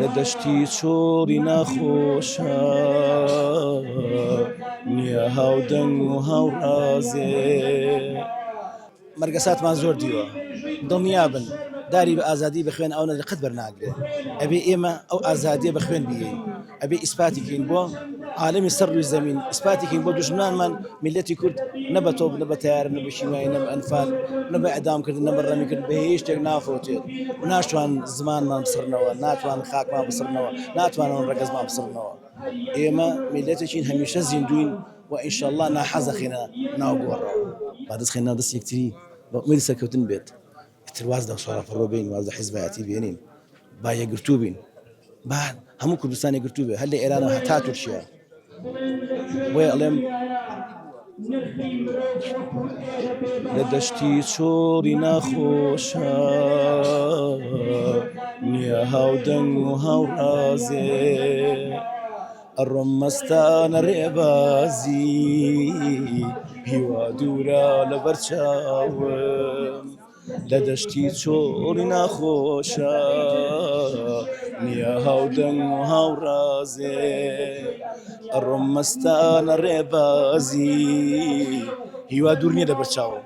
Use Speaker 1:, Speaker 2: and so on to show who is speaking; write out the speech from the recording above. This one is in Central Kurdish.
Speaker 1: لدشتی چۆری ناخۆشە نییە هاودەنگ و هاوڕازێ مەرگەساتمان زۆر دیوە دڵنیابن داری بە ئازادی بخوێن ئەو نەقەت بەرناگرێ ئەبێ ئێمە ئەو ئازادیە بخوێن بگەین ئەبێ ئیسپاتیکەین بۆ عالمی سەر ڕووی زەمین ئیسپاتیکەین بۆ دوژمنانمان میلەتی کورد نە بە تۆپ نە بە تەیارە نە بە شیوایی نە بە ئەنفال نە بە ئەدامکردن نە بە ڕەمیکردن بە هیچ شتێک ناخۆتێت و ناشتوان زمانمان بسڕنەوە ناتوان خاکمان بسڕنەوە ناتوانەوە ڕەگەزمان بسڕنەوە ئێمە میلەتێکین هەمیشە زیندوین و ئینشەڵڵا ناحەزەخینە ناو گۆڕەوە با دەستخێنە دەست یەکتری بە ئومێدی سەرکەوتن بێت ئیتر واز لە سۆڕەفڕۆ بین واز لە حیزبایەتی بێنین با یەکگرتوو بین با هەموو کوردستان یەکگرتوو بێ هەر لە ئێرانەوە هەتا تورکیا بۆیە ئەڵێم لە دەشتی چۆری ناخۆشە نییە هاودەنگ و هاوڕازێ ئەڕۆم مەستانە ڕێبازی هیوا دوورە لە بەرچاوم لە دەشتی چۆری ناخۆشە نییە هاودەنگ و هاوڕازێ ئەڕۆم مەستانە ڕێبازی هیوا دوور نییە لە بەرچاوم